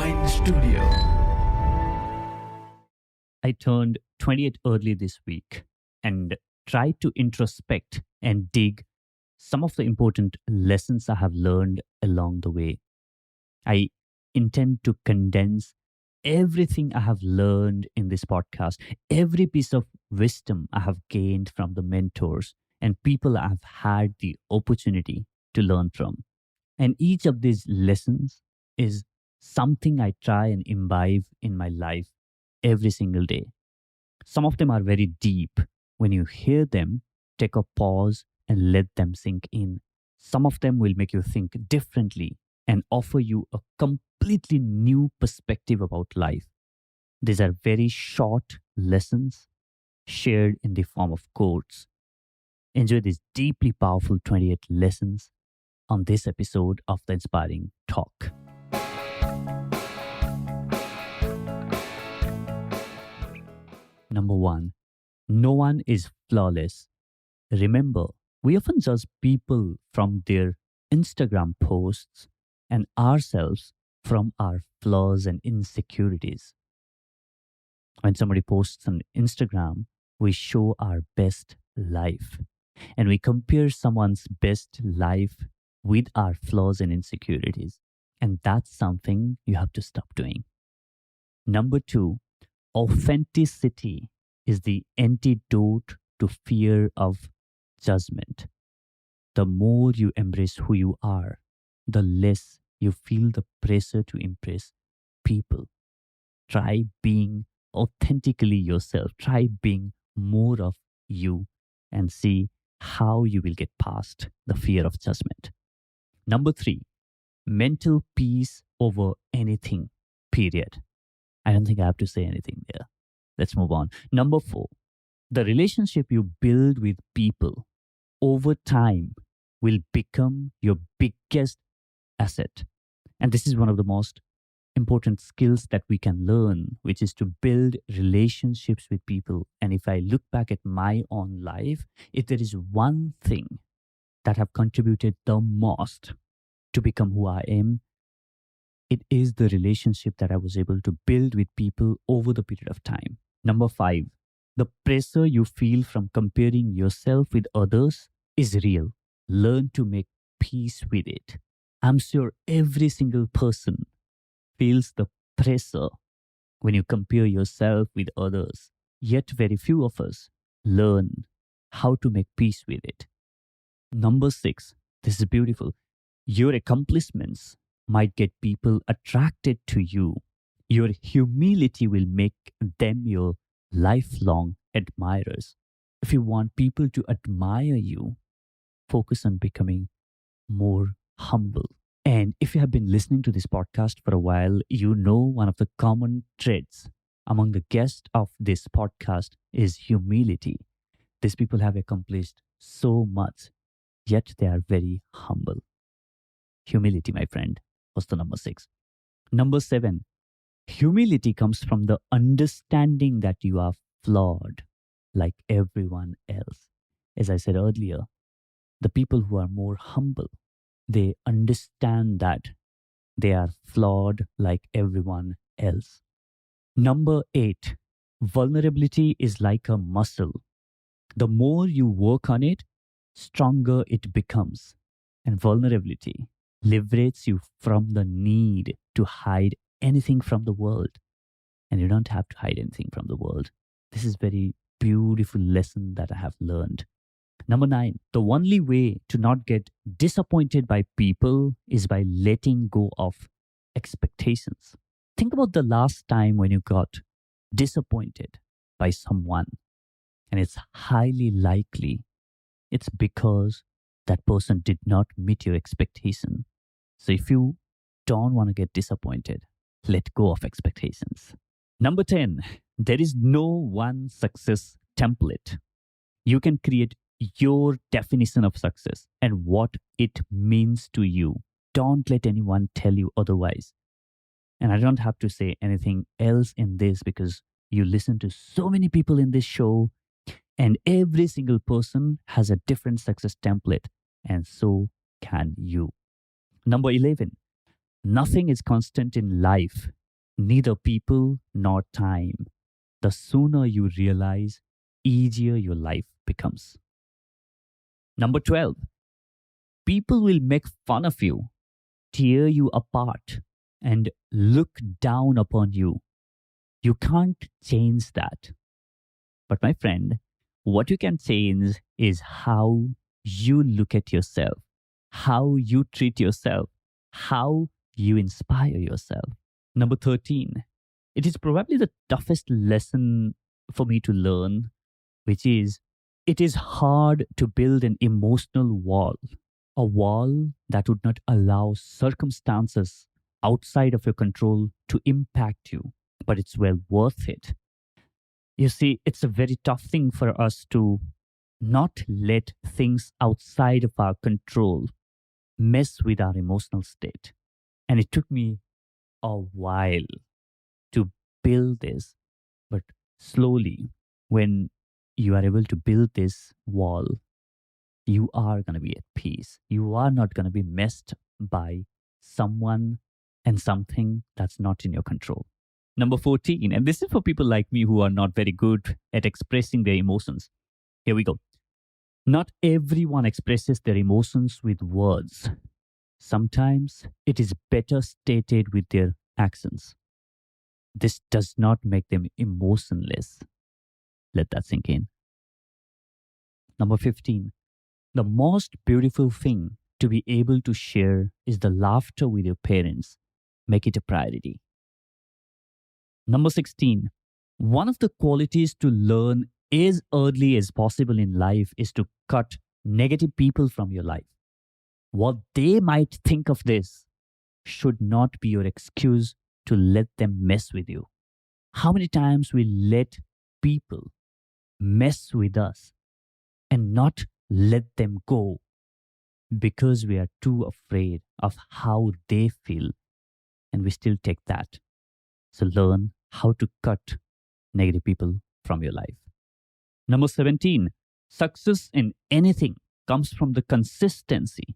Inspiring Studio. I turned 28 early this week and tried to introspect and dig some of the important lessons I have learned along the way. I intend to condense everything I have learned in this podcast, every piece of wisdom I have gained from the mentors and people I have had the opportunity to learn from. And each of these lessons is something I try and imbibe in my life every single day. Some of them are very deep. When you hear them, take a pause and let them sink in. Some of them will make you think differently and offer you a completely new perspective about life. These are very short lessons shared in the form of quotes. Enjoy these deeply powerful 28 lessons on this episode of the Inspiring Talk. Number 1, no one is flawless. Remember, we often judge people from their Instagram posts and ourselves from our flaws and insecurities. When somebody posts on Instagram, we show our best life and we compare someone's best life with our flaws and insecurities. And that's something you have to stop doing. Number 2, authenticity is the antidote to fear of judgment. The more you embrace who you are, the less you feel the pressure to impress people. Try being authentically yourself. Try being more of you and see how you will get past the fear of judgment. Number 3, mental peace over anything, period. I don't think I have to say anything there. Let's move on. Number 4, the relationship you build with people over time will become your biggest asset. And this is one of the most important skills that we can learn, which is to build relationships with people. And if I look back at my own life, if there is one thing that have contributed the most to become who I am, it is the relationship that I was able to build with people over the period of time. Number 5, the pressure you feel from comparing yourself with others is real. Learn to make peace with it. I'm sure every single person feels the pressure when you compare yourself with others. Yet very few of us learn how to make peace with it. Number 6, this is beautiful. Your accomplishments might get people attracted to you. Your humility will make them your lifelong admirers. If you want people to admire you, focus on becoming more humble. And if you have been listening to this podcast for a while, you know one of the common threads among the guests of this podcast is humility. These people have accomplished so much, yet they are very humble. Humility, my friend, was the number 6. Number 7, humility comes from the understanding that you are flawed like everyone else. As I said earlier, the people who are more humble, they understand that they are flawed like everyone else. Number 8, vulnerability is like a muscle. The more you work on it, stronger it becomes. And vulnerability liberates you from the need to hide anything from the world. And you don't have to hide anything from the world. This is very beautiful lesson that I have learned. Number 9, the only way to not get disappointed by people is by letting go of expectations. Think about the last time when you got disappointed by someone, and it's highly likely it's because that person did not meet your expectation. So if you don't want to get disappointed, let go of expectations. Number 10, there is no one success template. You can create your definition of success and what it means to you. Don't let anyone tell you otherwise. And I don't have to say anything else in this because you listen to so many people in this show and every single person has a different success template, and so can you. Number 11, nothing is constant in life neither people nor time. The sooner you realize, easier your life becomes. Number 12, people will make fun of you, tear you apart, and look down upon you. You can't change that. But my friend, what you can change is how you look at yourself, how you treat yourself, how you inspire yourself. Number 13, it is probably the toughest lesson for me to learn, which is it is hard to build an emotional wall, a wall that would not allow circumstances outside of your control to impact you, but it's well worth it. You see, it's a very tough thing for us to not let things outside of our control mess with our emotional state. And it took me a while to build this, but slowly, when you are able to build this wall, you are going to be at peace. You are not going to be messed by someone and something that's not in your control. Number 14, and this is for people like me who are not very good at expressing their emotions. Here we go. Not everyone expresses their emotions with words. Sometimes it is better stated with their actions. This does not make them emotionless. Let that sink in. Number 15. The most beautiful thing to be able to share is the laughter with your parents. Make it a priority. Number 16. One of the qualities to learn as early as possible in life is to cut negative people from your life. What they might think of this should not be your excuse to let them mess with you. How many times we let people mess with us and not let them go because we are too afraid of how they feel, and we still take that. So learn how to cut negative people from your life. Number 17, success in anything comes from the consistency,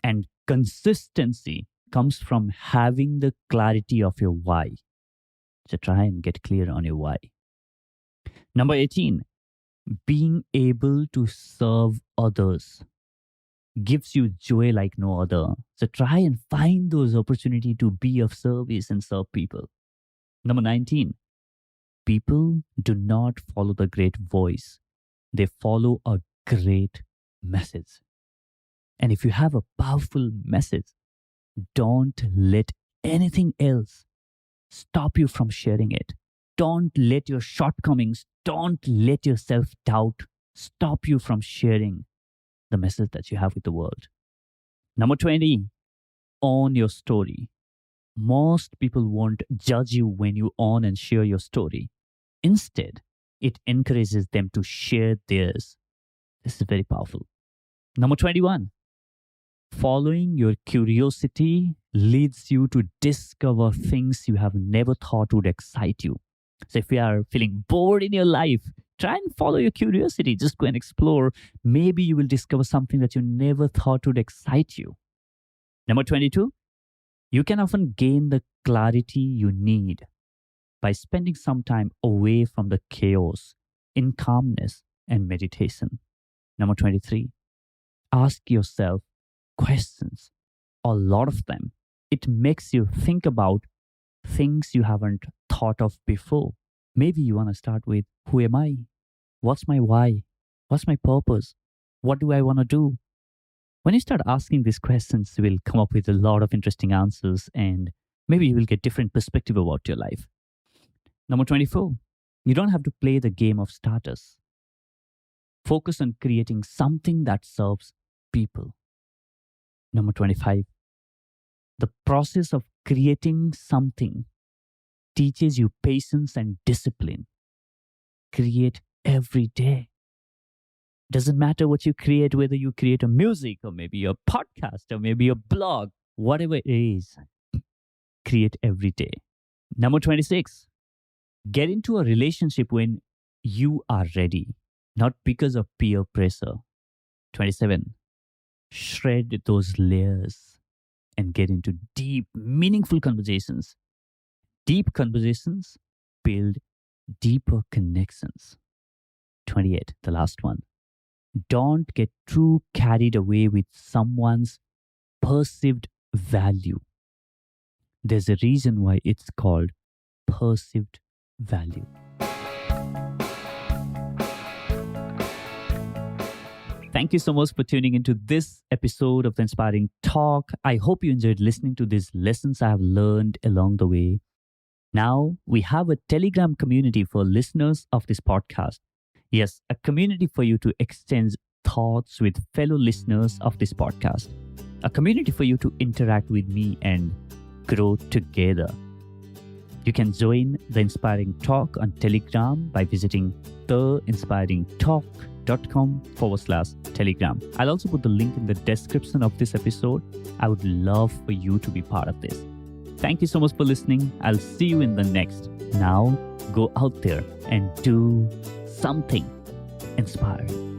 and consistency comes from having the clarity of your why. So try and get clear on your why. Number 18, being able to serve others gives you joy like no other. So try and find those opportunities to be of service and serve people. Number 19, people do not follow the great voice. They follow a great message. And if you have a powerful message, don't let anything else stop you from sharing it. Don't let your shortcomings, don't let your self doubt stop you from sharing the message that you have with the world. Number 20, own your story. Most people won't judge you when you own and share your story. Instead, it encourages them to share theirs. This is very powerful. Number 21, following your curiosity leads you to discover things you have never thought would excite you. So if you are feeling bored in your life, try and follow your curiosity. Just go and explore. Maybe you will discover something that you never thought would excite you. Number 22, you can often gain the clarity you need by spending some time away from the chaos in calmness and meditation. Number 23, ask yourself questions, a lot of them. It makes you think about things you haven't thought of before. Maybe you want to start with, who am I? What's my why? What's my purpose? What do I want to do? When you start asking these questions, you will come up with a lot of interesting answers, and maybe you will get different perspective about your life. Number 24, you don't have to play the game of status. Focus on creating something that serves people. Number 25, the process of creating something teaches you patience and discipline. Create every day. Doesn't matter what you create, whether you create a music or maybe a podcast or maybe a blog, whatever it is, create every day. Number 26, get into a relationship when you are ready, not because of peer pressure. 27, shred those layers and get into deep, meaningful conversations. Deep conversations build deeper connections. 28, the last one. Don't get too carried away with someone's perceived value. There's a reason why it's called perceived value. Thank you so much for tuning into this episode of the Inspiring Talk. I hope you enjoyed listening to these lessons I have learned along the way. Now, we have a Telegram community for listeners of this podcast. Yes, a community for you to exchange thoughts with fellow listeners of this podcast. A community for you to interact with me and grow together. You can join the Inspiring Talk on Telegram by visiting theinspiringtalk.com/Telegram. I'll also put the link in the description of this episode. I would love for you to be part of this. Thank you so much for listening. I'll see you in the next. Now, go out there and do something inspiring.